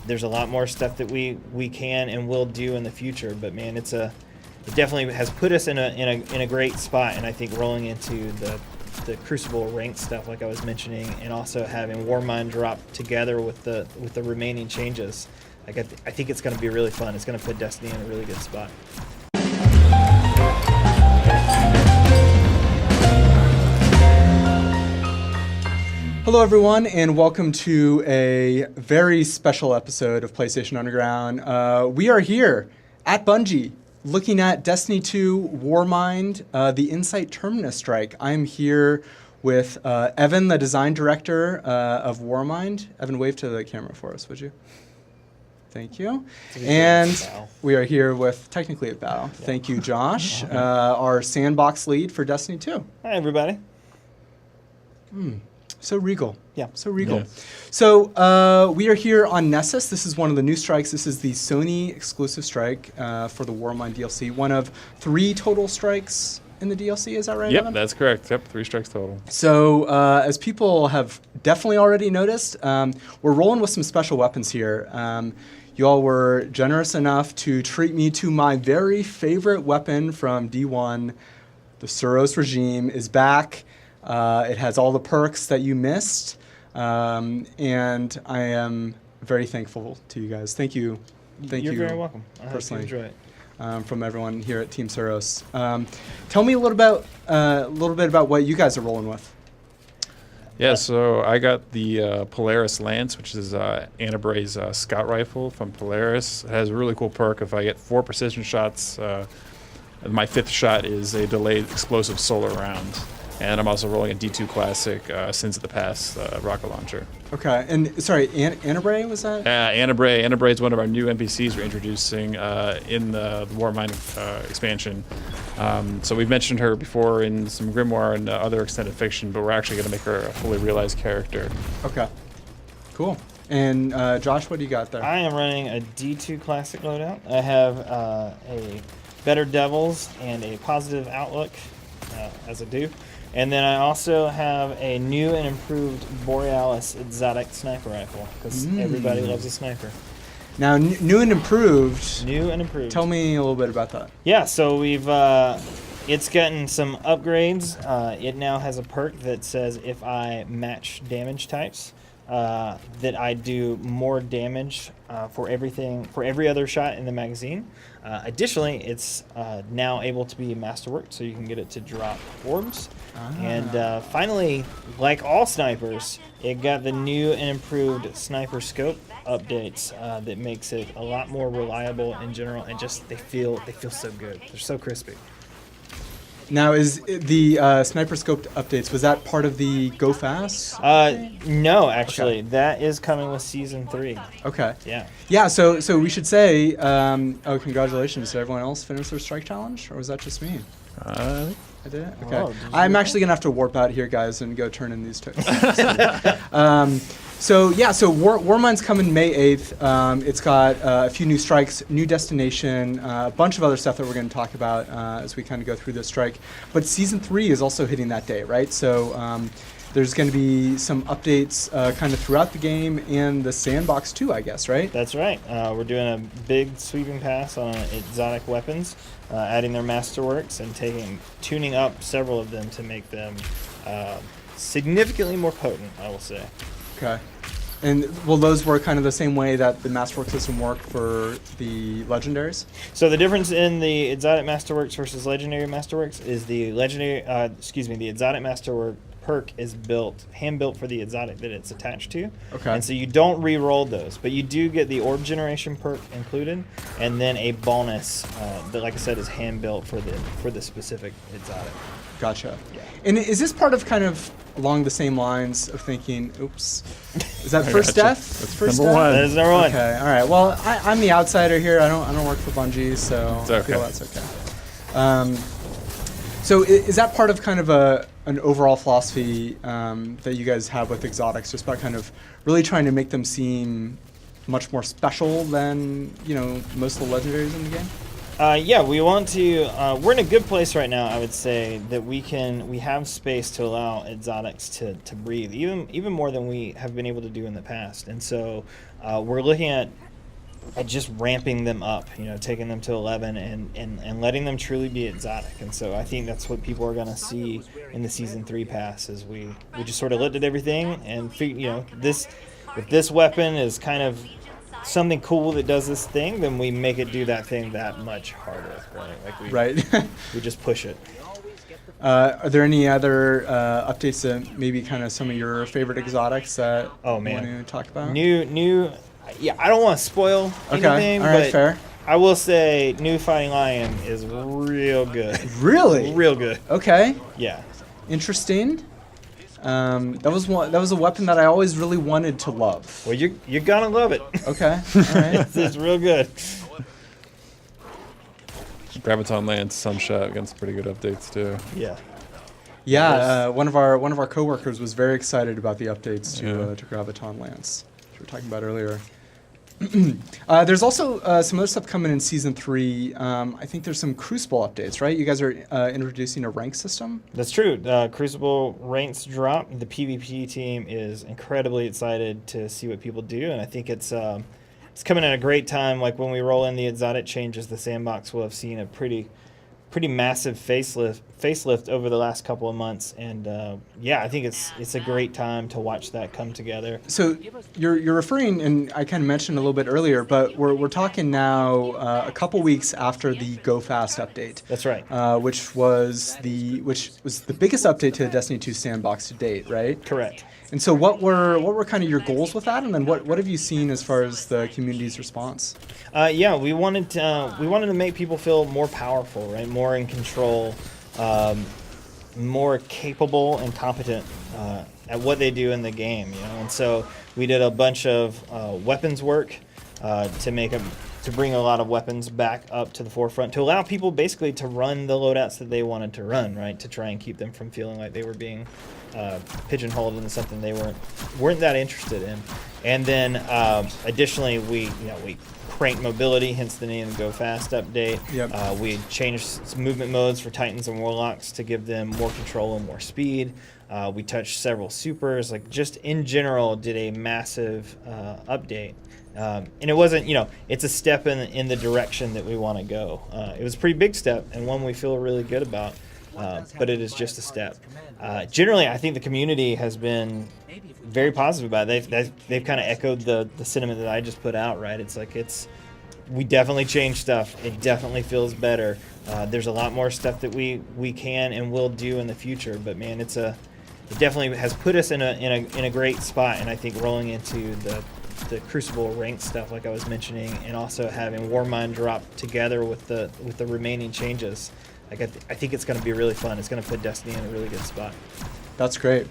There's a lot more stuff that we can and will do in the future. But man, it definitely has put us in a great spot. And I think rolling into the Crucible ranked stuff, like I was mentioning, and also having Warmind drop together with the remaining changes, I think it's going to be really fun. It's going to put Destiny in a really good spot. Hello everyone, and welcome to a very special episode of PlayStation Underground. We are here at Bungie, looking at Destiny 2 Warmind, the Insight Terminus strike. I'm here with Evan, the design director of Warmind. Evan, wave to the camera for us, would you? Thank you. And we are here with, technically at Bow. Yeah. Thank you, Josh, our sandbox lead for Destiny 2. Hi, everybody. So regal. Yeah. So regal. Yeah. So we are here on Nessus. This is one of the new strikes. This is the Sony exclusive strike for the Warmind DLC. One of 3 total strikes in the DLC. Is that right? Yep, Adam? that's correct. Yep, 3 strikes total. So as people have definitely already noticed, we're rolling with some special weapons here. You all were generous enough to treat me to my very favorite weapon from D1. The Suros Regime is back. It has all the perks that you missed, and I am very thankful to you guys. Thank you. You're very welcome. I personally hope you enjoy it. From everyone here at Team Suros. Tell me a little bit about what you guys are rolling with. Yeah, so I got the Polaris Lance, which is Anna Bray's scout rifle from Polaris. It has a really cool perk. If I get 4 precision shots, my 5th shot is a delayed explosive solar round. And I'm also rolling a D2 Classic Sins of the Past rocket launcher. Okay, and sorry, Anna Bray was that? Anna Bray. Anna Bray is one of our new NPCs we're introducing in the Warmind expansion. So we've mentioned her before in some Grimoire and other extended fiction, but we're actually going to make her a fully realized character. Okay, cool. And Josh, what do you got there? I am running a D2 Classic loadout. I have a Better Devils and a Positive Outlook, as I do. And then I also have a new and improved Borealis exotic sniper rifle, because everybody loves a sniper. Now, new and improved. New and improved. Tell me a little bit about that. Yeah, so we've it's gotten some upgrades. It now has a perk that says if I match damage types, that I do more damage for every other shot in the magazine. Additionally, it's now able to be masterworked, so you can get it to drop orbs. And finally, like all snipers, it got the new and improved sniper scope updates that makes it a lot more reliable in general, and just they feel so good. They're so crispy. Now, is the sniper scope updates, was that part of the Go Fast? No, actually. Okay. That is coming with Season 3. Okay. Yeah. Yeah, so we should say, congratulations. Did everyone else finish their strike challenge, or was that just me? I did it? Okay. Oh, I'm actually going to have to warp out here, guys, and go turn in these tokens. So Warmind's coming May 8th. It's got a few new strikes, new destination, a bunch of other stuff that we're going to talk about as we kind of go through this strike. But Season 3 is also hitting that day, right? So there's going to be some updates kind of throughout the game and the sandbox too, I guess, right? That's right. We're doing a big sweeping pass on exotic weapons, adding their masterworks and tuning up several of them to make them significantly more potent, I will say. Okay. And will those work kind of the same way that the Masterwork system worked for the Legendaries? So the difference in the Exotic Masterworks versus Legendary Masterworks is the the Exotic Masterwork perk is hand-built for the exotic that it's attached to. Okay. And so you don't re-roll those, but you do get the orb generation perk included, and then a bonus that, like I said, is hand-built for the specific exotic. Gotcha. Yeah. And is this part of kind of along the same lines of thinking, oops, is that first death? That's first number death? 1. That is number 1. Okay, all right. Well, I'm the outsider here. I don't work for Bungie, so it's okay. I feel that's okay. So is that part of kind of an overall philosophy that you guys have with exotics, just about kind of really trying to make them seem much more special than most of the legendaries in the game? Yeah, we want to. We're in a good place right now. I would say that we have space to allow exotics to breathe, even more than we have been able to do in the past. And so we're looking at just ramping them up, taking them to 11 and letting them truly be exotic. And so I think that's what people are going to see in the Season 3 pass is we just sort of looked at everything and figured, if this weapon is kind of something cool that does this thing, then we make it do that thing that much harder, right? Like we just push it. Are there any other updates that maybe kind of some of your favorite exotics that you want to talk about? New. Yeah, I don't want to spoil anything, all right, but fair. I will say new Fighting Lion is real good. Really? Real good. Okay. Yeah. Interesting. That was a weapon that I always really wanted to love. Well, you're gonna love it. Okay. All right. It's real good. Graviton Lance, Sunshot, got some pretty good updates too. Yeah. Yeah, one of our coworkers was very excited about the updates to Graviton Lance, which we were talking about earlier. There's also some other stuff coming in Season 3. I think there's some Crucible updates, right? You guys are introducing a rank system? That's true. Crucible ranks drop. The PvP team is incredibly excited to see what people do, and I think it's coming at a great time. Like when we roll in the exotic changes, the sandbox will have seen a pretty massive facelift over the last couple of months, and I think it's a great time to watch that come together. So you're referring, and I kind of mentioned a little bit earlier, but we're talking now a couple weeks after the Go Fast update. That's right. Which was the biggest update to the Destiny 2 sandbox to date, right? Correct. And so what were kind of your goals with that, and then what have you seen as far as the community's response? We wanted to make people feel more powerful, right? More in control, more capable and competent at what they do in the game, And so we did a bunch of weapons work to bring a lot of weapons back up to the forefront, to allow people basically to run the loadouts that they wanted to run, right? To try and keep them from feeling like they were being pigeonholed into something they weren't that interested in. And then additionally, we cranked mobility, hence the name Go Fast update. Yep. We changed some movement modes for Titans and Warlocks to give them more control and more speed. We touched several supers, just in general did a massive update. And it wasn't, it's a step in the direction that we want to go. It was a pretty big step and one we feel really good about, but it is just a step. Generally, I think the community has been very positive about it. They've kind of echoed the sentiment that I just put out, right? We definitely changed stuff. It definitely feels better. There's a lot more stuff that we can and will do in the future, but man, it definitely has put us in a great spot, and I think rolling into the Crucible rank stuff, like I was mentioning, and also having Warmind drop together with the remaining changes, I think it's going to be really fun. It's going to put Destiny in a really good spot. That's great.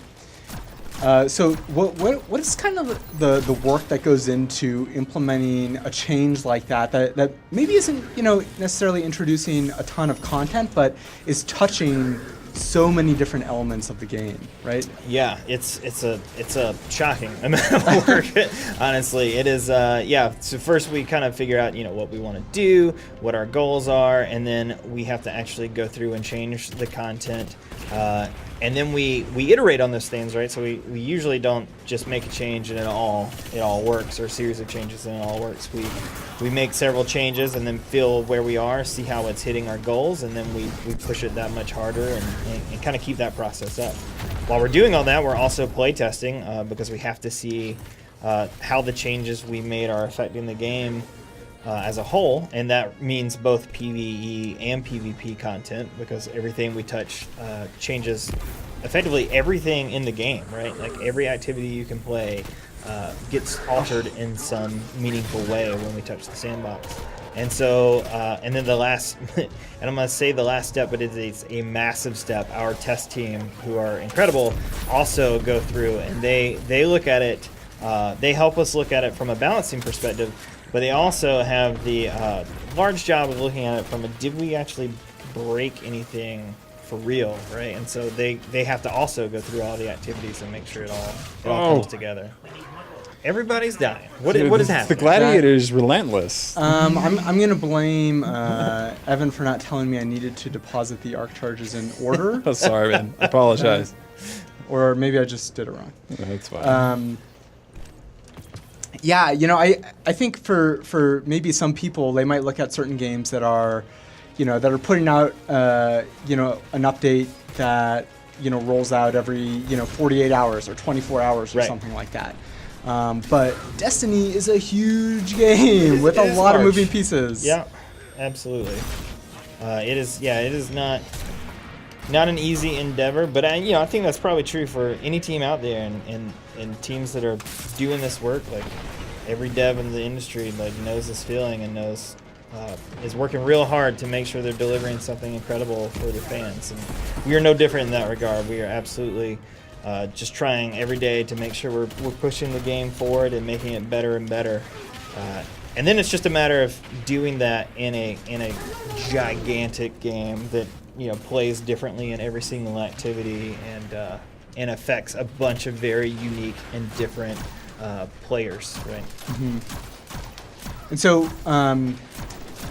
So what is kind of the work that goes into implementing a change like that maybe isn't necessarily introducing a ton of content, but is touching so many different elements of the game, right? Yeah, it's a shocking amount of work. Honestly, it is. So first we kind of figure out what we want to do, what our goals are, and then we have to actually go through and change the content. And then we iterate on those things, right? So we usually don't just make a change and it all works, or a series of changes and it all works. We make several changes and then feel where we are, see how it's hitting our goals, and then we push it that much harder and kind of keep that process up. While we're doing all that, we're also play testing because we have to see how the changes we made are affecting the game as a whole, and that means both PvE and PvP content, because everything we touch changes effectively everything in the game, right? Like every activity you can play gets altered in some meaningful way when we touch the sandbox. And so, and then the last, and I'm going to say the last step, but it's a massive step. Our test team, who are incredible, also go through and they look at it, they help us look at it from a balancing perspective, but they also have the large job of looking at it from did we actually break anything for real, right? And so they have to also go through all the activities and make sure it all comes together. Everybody's dying. What Dude, is the happening? Gladiator is relentless. I'm gonna blame Evan for not telling me I needed to deposit the arc charges in order, Oh, sorry, man. I apologize. or maybe I just did it wrong. That's fine. Yeah, I think for maybe some people, they might look at certain games that are, that are putting out, an update that, rolls out every, 48 hours or 24 hours or Right. something like that. But Destiny is a huge game with a is lot of large. moving pieces. Yeah, absolutely. It is. Yeah, it is not an easy endeavor, but I think that's probably true for any team out there, and teams that are doing this work. Like every dev in the industry, like knows this feeling and knows is working real hard to make sure they're delivering something incredible for their fans. And we are no different in that regard. We are absolutely just trying every day to make sure we're pushing the game forward and making it better and better. And then it's just a matter of doing that in a gigantic game that plays differently in every single activity and affects a bunch of very unique and different players, right? And so,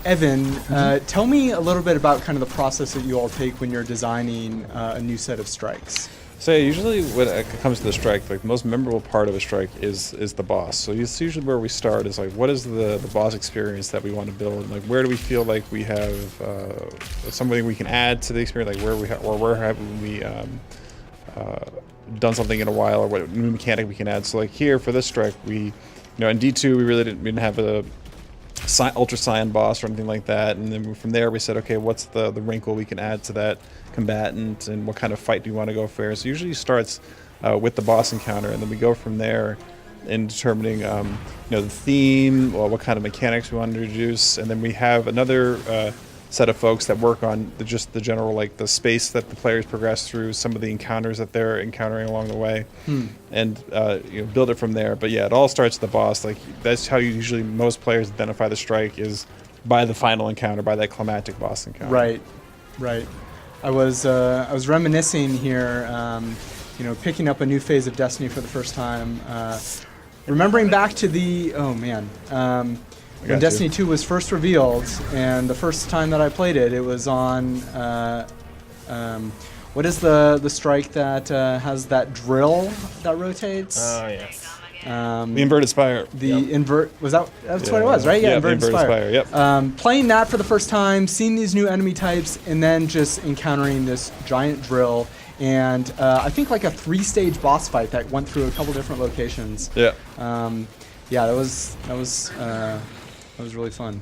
Evan, tell me a little bit about kind of the process that you all take when you're designing a new set of strikes. So yeah, usually when it comes to the strike, like the most memorable part of a strike is the boss. So it's usually where we start is like, what is the boss experience that we want to build? Like, where do we feel like we have something we can add to the experience? Like where have we done something in a while, or what new mechanic we can add? So like here for this strike, in D2 we didn't have a Ultra Saiyan boss or anything like that, and then from there we said, okay, what's the wrinkle we can add to that combatant, and what kind of fight do we want to go for? So usually it starts with the boss encounter, and then we go from there in determining the theme, or what kind of mechanics we want to introduce, and then we have another set of folks that work on just the general, like the space that the players progress through, some of the encounters that they're encountering along the way, and build it from there. But yeah, it all starts with the boss. Like that's how usually most players identify the strike, is by the final encounter, by that climactic boss encounter. Right. I was reminiscing here, picking up a new phase of Destiny for the first time, remembering back to when Destiny 2 was first revealed, and the first time that I played it, it was on, what is the strike that has that drill that rotates? Oh yes. The inverted spire. That's what it was, right? Yeah, inverted spire. Yep. Playing that for the first time, seeing these new enemy types, and then just encountering this giant drill, and I think like a 3-stage boss fight that went through a couple different locations. Yeah. That was really fun.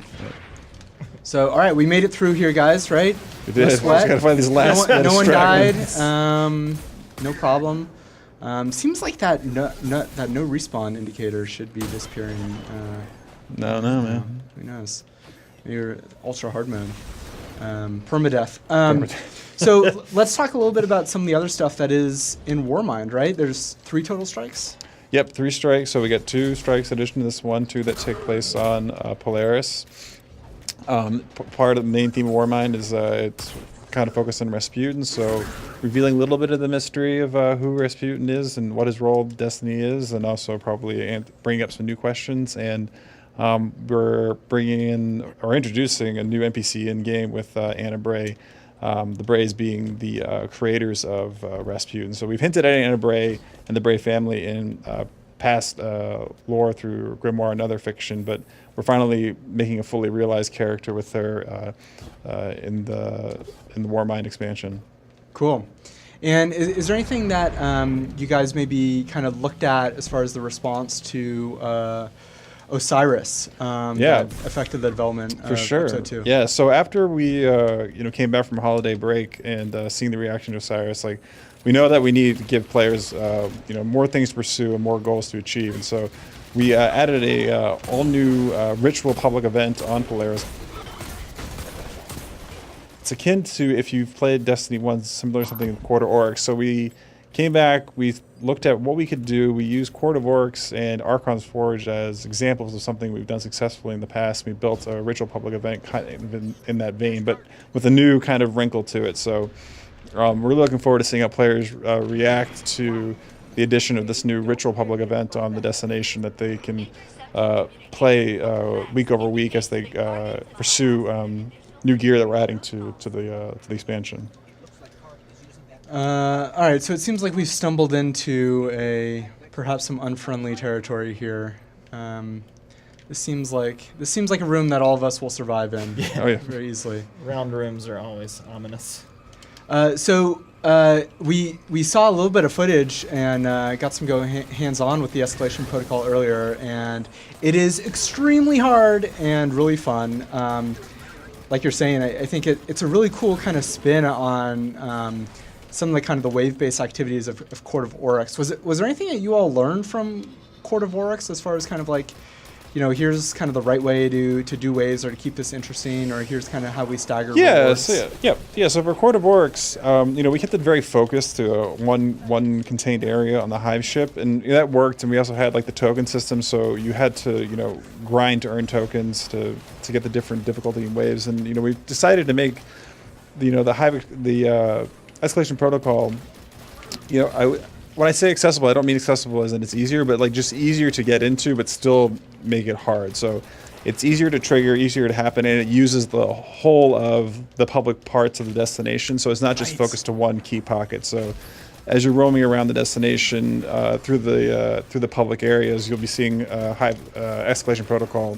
So, all right, we made it through here, guys. Right? We did. We just gotta find these last. No one died. Fragments. No problem. Seems like that no respawn indicator should be disappearing. No, man. Who knows? Maybe ultra hard mode. Permadeath. So let's talk a little bit about some of the other stuff that is in Warmind, right? There's 3 total strikes. Yep, 3 strikes. So we got 2 strikes in addition to this 2 that take place on Polaris. Part of the main theme of Warmind is it's kind of focused on Rasputin, so revealing a little bit of the mystery of who Rasputin is and what his role in Destiny is, and also probably bringing up some new questions. And we're bringing in or introducing a new NPC in game with Anna Bray. The Brays being the creators of Rasputin. So we've hinted at Anna Bray and the Bray family in past lore through Grimoire and other fiction, but we're finally making a fully realized character with her in the Warmind expansion. Cool. And is there anything that you guys maybe kind of looked at as far as the response to Osiris that affected the development for sure. Episode 2? Yeah, so after we came back from holiday break and seeing the reaction to Osiris, like we know that we need to give players more things to pursue and more goals to achieve, and so we added a all new ritual public event on Polaris. It's akin to if you've played Destiny 1, similar to something in Quarter Orcs. So we came back, we looked at what we could do. We used Court of Orcs and Archon's Forge as examples of something we've done successfully in the past. We built a ritual public event kind of in that vein, but with a new kind of wrinkle to it. So we're looking forward to seeing how players react to the addition of this new Ritual public event on the destination that they can play week over week as they pursue new gear that we're adding to the expansion. All right, so it seems like we've stumbled into perhaps some unfriendly territory here. This seems like a room that all of us will survive in very easily. Round rooms are always ominous. So we saw a little bit of footage and got some hands-on with the escalation protocol earlier, and it is extremely hard and really fun. Like you're saying, I think it's a really cool kind of spin on some of the kind of the wave-based activities of Court of Oryx. Was there anything that you all learned from Court of Oryx as far as kind of like, here's kind of the right way to do waves or to keep this interesting, or here's kind of how we stagger rewards? So for Court of Oryx, we kept it very focused to one contained area on the Hive ship, and that worked. And we also had like the token system, so you had to grind to earn tokens to get the different difficulty in waves. And we decided to make the Hive escalation protocol. When I say accessible, I don't mean accessible as in it's easier, but like just easier to get into, but still make it hard. So it's easier to trigger, easier to happen, and it uses the whole of the public parts of the destination. So it's not just focused to one key pocket. So as you're roaming around the destination through the public areas, you'll be seeing Hive escalation protocol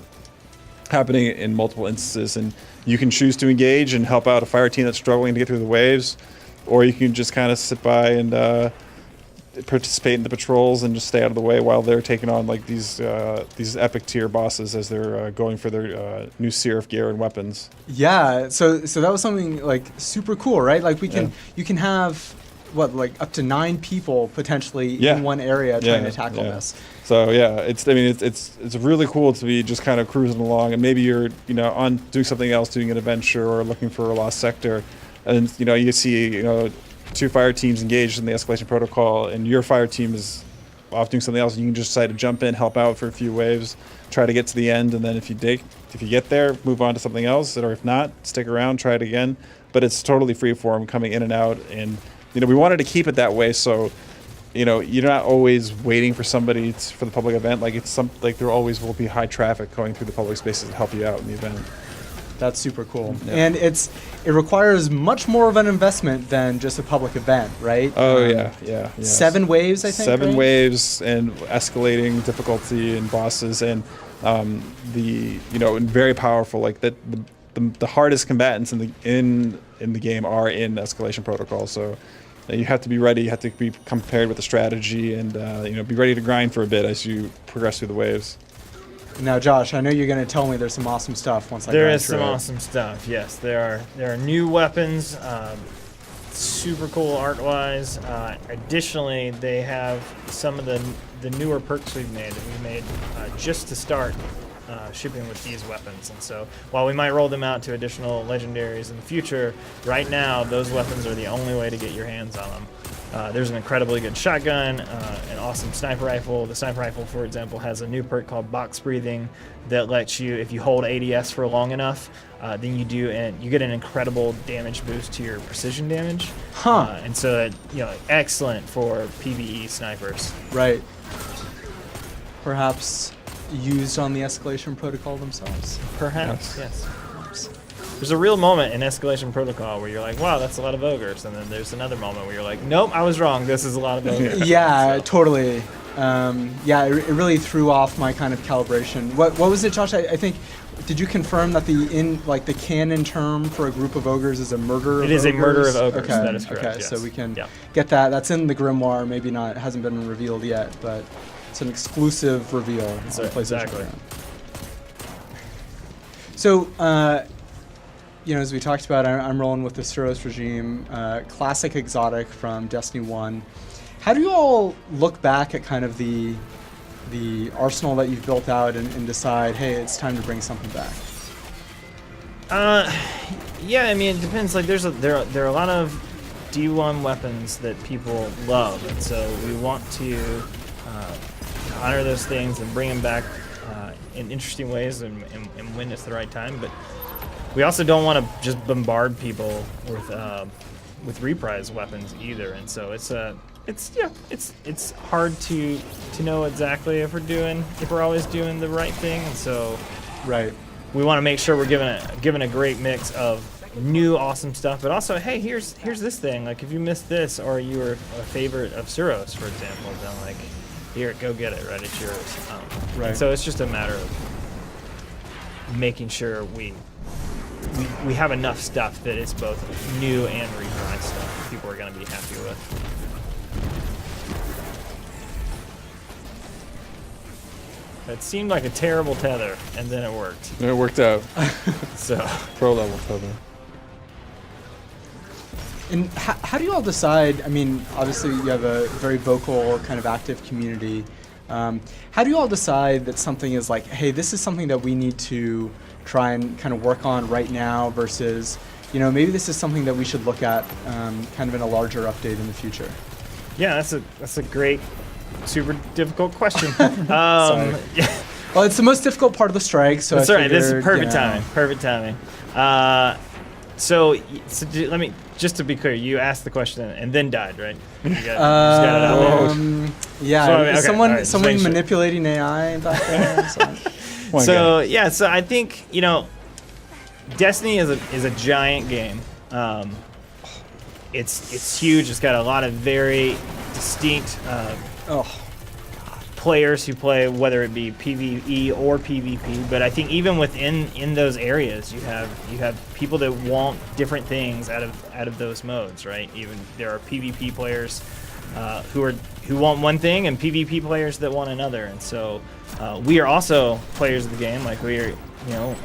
happening in multiple instances, and you can choose to engage and help out a fire team that's struggling to get through the waves, or you can just kind of sit by and participate in the patrols and just stay out of the way while they're taking on like these epic tier bosses as they're going for their new Seraph gear and weapons. Yeah, so that was something like super cool, right? Like you can have up to 9 people potentially in one area trying to tackle this. So it's really cool to be just kind of cruising along, and maybe you're on doing something else, doing an adventure or looking for a lost sector, and you see 2 fire teams engaged in the escalation protocol, and your fire team is off doing something else, and you can just decide to jump in, help out for a few waves, try to get to the end, and then if you get there, move on to something else, or if not, stick around, try it again. But it's totally free form, coming in and out, and we wanted to keep it that way, so you're not always waiting for somebody for the public event. Like there always will be high traffic going through the public spaces to help you out in the event. That's super cool. Yeah. And it requires much more of an investment than just a public event, right? Oh, yeah. 7 waves, I think, 7 right? waves and escalating difficulty and bosses, and and very powerful. Like the hardest combatants in the game are in escalation protocol. So you have to be ready. You have to become prepared with the strategy, and be ready to grind for a bit as you progress through the waves. Now, Josh, I know you're going to tell me there's some awesome stuff once I There go is some awesome stuff. Yes, there are new weapons, super cool art-wise. Additionally, they have some of the newer perks we've made just to start shipping with these weapons. And so while we might roll them out to additional legendaries in the future, right now those weapons are the only way to get your hands on them. There's an incredibly good shotgun, an awesome sniper rifle. The sniper rifle, for example, has a new perk called box breathing that lets you, if you hold ADS for long enough, then you get an incredible damage boost to your precision damage. And so excellent for PvE snipers. Right. Perhaps used on the escalation protocol themselves. Perhaps, yes. There's a real moment in escalation protocol where you're like, wow, that's a lot of ogres. And then there's another moment where you're like, nope, I was wrong. This is a lot of ogres. Yeah, totally. It really threw off my kind of calibration. What was it, Josh? I think, did you confirm that the canon term for a group of ogres is a murder of ogres? It is a murder of ogres. Okay. That is correct. Okay, yes. so we can get that. That's in the Grimoire. Maybe not. It hasn't been revealed yet, but it's an exclusive reveal on PlayStation. Exactly. So, as we talked about, I'm rolling with the Suros Regime, classic exotic from Destiny 1. How do you all look back at kind of the arsenal that you've built out and decide, hey, it's time to bring something back? It depends. Like there are a lot of D1 weapons that people love, and so we want to honor those things and bring them back in interesting ways and when it's the right time. But we also don't want to just bombard people with reprise weapons either, and so it's it's hard to know exactly if we're always doing the right thing, and so Right. we want to make sure we're giving a great mix of new awesome stuff, but also, hey, here's this thing. Like, if you missed this, or you were a favorite of Suros, for example, then like, here, go get it, right? It's yours. Right. So it's just a matter of making sure we have enough stuff that is both new and reprised stuff people are going to be happy with. It seemed like a terrible tether, and then it worked. It worked out. So Pro level tether. And how do you all decide? I mean, obviously you have a very vocal, kind of active community. How do you all decide that something is like, hey, this is something that we need to try and kind of work on right now versus, maybe this is something that we should look at kind of in a larger update in the future? yeah, that's a great, super difficult question. Sorry. Yeah. Well, it's the most difficult part of the strike, so That's I right. This is figured, perfect timing. Perfect timing. So let me, just to be clear, you asked the question and then died, right? You just got it out there. Yeah, So, I mean, is okay, someone all right, just someone make sure. manipulating AI back there? So I think Destiny is a giant game. It's huge. It's got a lot of very distinct players who play, whether it be PvE or PvP. But I think even within those areas, you have people that want different things out of those modes, right? Even there are PvP players who want one thing, and PvP players that want another. And so we are also players of the game. Like, we are,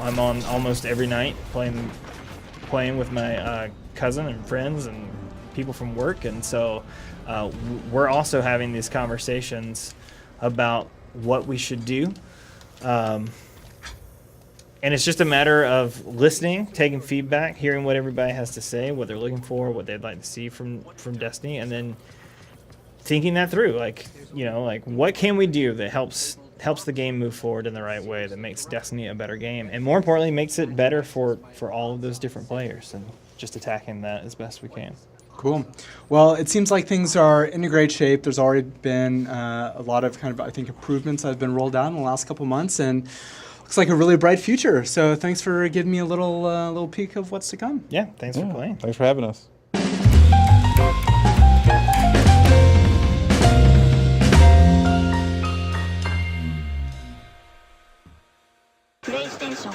I'm on almost every night playing with my cousin and friends and people from work, and so we're also having these conversations about what we should do. And it's just a matter of listening, taking feedback, hearing what everybody has to say, what they're looking for, what they'd like to see from Destiny, and then thinking that through. Like, what can we do that helps the game move forward in the right way, that makes Destiny a better game, and more importantly, makes it better for all of those different players, and just attacking that as best we can. Cool. Well, it seems like things are in a great shape. There's already been a lot of kind of, I think, improvements that have been rolled out in the last couple months, and looks like a really bright future. So thanks for giving me a little peek of what's to come. Yeah, thanks for playing. Thanks for having us. PlayStation